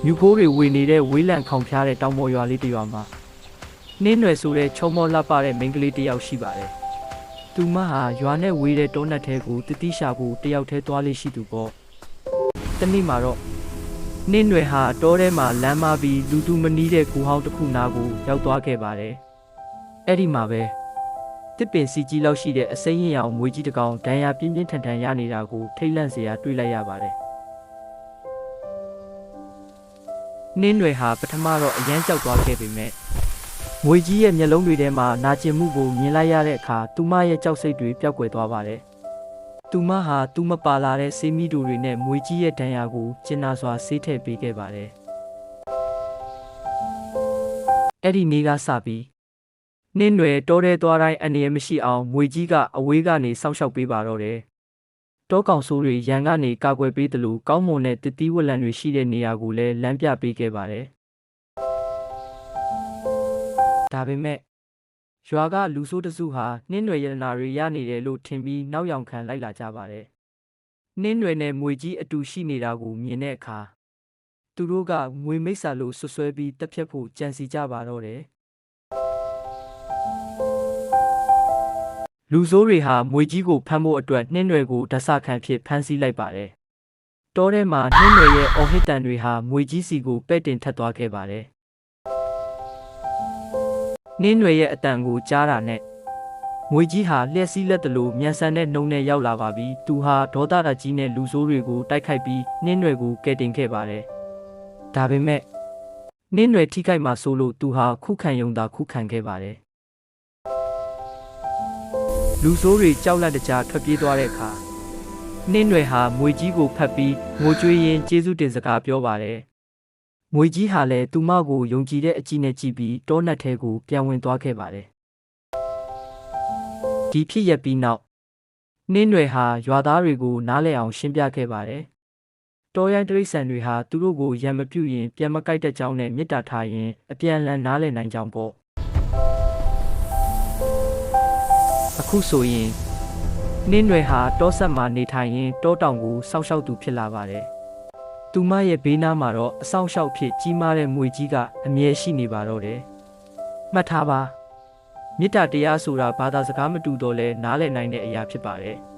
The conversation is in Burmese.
မြူဖိုးတွေဝေနေတဲ့ဝေးလံခေါင်ဖျားတဲ့တောင်ပေါ်ရွာလေးတစ်ရွာမှာနှင်းနွယ်ဆိုတဲ့ချုံမောလှပတဲ့မိန်းကလေးတစ်ယောက်ရှိပါတယ်။သူမဟာရွာနဲ့ဝေးတဲ့တောနက်ထဲကိုတတိရှာဖို့တစ်ယောက်တည်းသွားလေးရှိသူပေါ့။တနေ့မှာတော့နှင်းနွယ်ဟာတောထဲမှာလမ်းမပြီးလူသူမနီးတဲ့ကူဟောင်းတစ်ခုနားကိုရောက်သွားခဲ့ပါတယ်။အဲ့ဒီမှာပဲတစ်ပင်စီကြီးလောက်ရှိတဲ့အစိမ်းရအောင်မွေးကြီးတစ်ကောင်ဒဏ်ရာပြင်းပြင်းထန်ထန်ရနေတာကိုထိတ်လန့်စရာတွေ့လိုက်ရပါတယ်။နှင်းနွယ်ဟာပထမတော့အရန်ကြောက်သွားခဲ့ပေမဲ့ငွေကြီးရဲ့မျက်လုံးတွေထဲမှာနာကျင်မှုကိုမြင်လိုက်ရတဲ့အခါသူမရဲ့ကြောက်စိတ်တွေပျောက်ကွယ်သွားပါတယ်။သူမဟာသူမပါလာတဲ့ဆေးမိတူတွေနဲ့ငွေကြီးရဲ့ဒဏ်ရာကိုကျဉ်းနာစွာဆေးထည့်ပေးခဲ့ပါတယ်။အဲ့ဒီနေ့ကစပြီးနှင်းနွယ်တောထဲသွားတိုင်းအနေရမရှိအောင်ငွေကြီးကအဝေးကနေစောင့်ရှောက်ပေးပါတော့တယ်။တောကောင်ဆိုးတွေရန်ကနေကာကွယ်ပေးသလိုကောင်းမွန်တဲ့တတိဝလံတွေရှိတဲ့နေရာကိုလည်းလမ်းပြပေးခဲ့ပါတယ်။ဒါပေမဲ့ရွာကလူဆိုးတစုဟာနှင်းနွယ်ရတနာတွေရနေတယ်လို့ထင်ပြီးနောက်ယောင်ခံလိုက်လာကြပါတယ်။နှင်းနွယ်နဲ့ငွေကြီးအတူရှိနေတာကိုမြင်တဲ့အခါသူတို့ကငွေမိတ်ဆာလို့ဆွဆွဲပြီးတက်ဖြတ်ဖို့ကြံစီကြပါတော့တယ်။လူဆိုးတွေဟာငွေကြီးကိုဖမ်းဖို့အတွက်နှင်းနွယ်ကိုဓာတ်စခံဖြစ်ဖမ်းဆီးလိုက်ပါတယ်။တောထဲမှာနှင်းနွယ်ရဲ့အော်ဟစ်တန်တွေဟာငွေကြီးစီကိုပဲ့တင်ထပ်သွားခဲ့ပါတယ်။နှင်းနွယ်ရဲ့အတန်ကိုကြားတာနဲ့ငွေကြီးဟာလျှက်စီးလက်တလို့မြန်ဆန်တဲ့နှုံနဲ့ရောက်လာပါပြီ။သူဟာဒေါသတကြီးနဲ့လူဆိုးတွေကိုတိုက်ခိုက်ပြီးနှင်းနွယ်ကိုကယ်တင်ခဲ့ပါတယ်။ဒါပေမဲ့နှင်းနွယ်ထိခိုက်မှဆိုလို့သူဟာခုခံယုံသာခုခံခဲ့ပါတယ်။လူဆိုးတွေကြောက်လန့်တကြားထွက်ပြေးသွားတဲ့အခါနှင်းနွယ်ဟာငွေကြီးကိုဖတ်ပြီးငိုကြွေးရင်းကျေးဇူးတင်စကားပြောပါတယ်။ငွေကြီးဟာလည်းသူမကိုယုံကြည်တဲ့အကြည့်နဲ့ကြည့်ပြီးတောနက်ထဲကိုပြန်ဝင်သွားခဲ့ပါတယ်။ဒီဖြစ်ရပ်ပြီးနောက်နှင်းနွယ်ဟာရွာသားတွေကိုနားလည်အောင်ရှင်းပြခဲ့ပါတယ်။တောရိုင်းတိရစ္ဆာန်တွေဟာသူတို့ကိုရံမပြုတ်ရင်ပြန်မကိုက်တဲ့ကြောင်းနဲ့မေတ္တာထားရင်အပြန်အလှန်နားလည်နိုင်ကြောင်းပေါ့။အခုဆိုရင်နှင်းနွယ်ဟာတောဆက်မှာနေထိုင်ရင်းတောတောင်ကိုစောင့်ရှောက်သူဖြစ်လာပါတယ်။သူမရဲ့ဘေးနားမှာတော့အဆောင်ရှောက်ဖြစ်ကြီးမားတဲ့မွေကြီးကအမြဲရှိနေပါတော့တယ်။မှတ်ထားပါမေတ္တာတရားဆိုတာဘာသာစကားမတူတော့လဲနားလည်နိုင်တဲ့အရာဖြစ်ပါတယ်။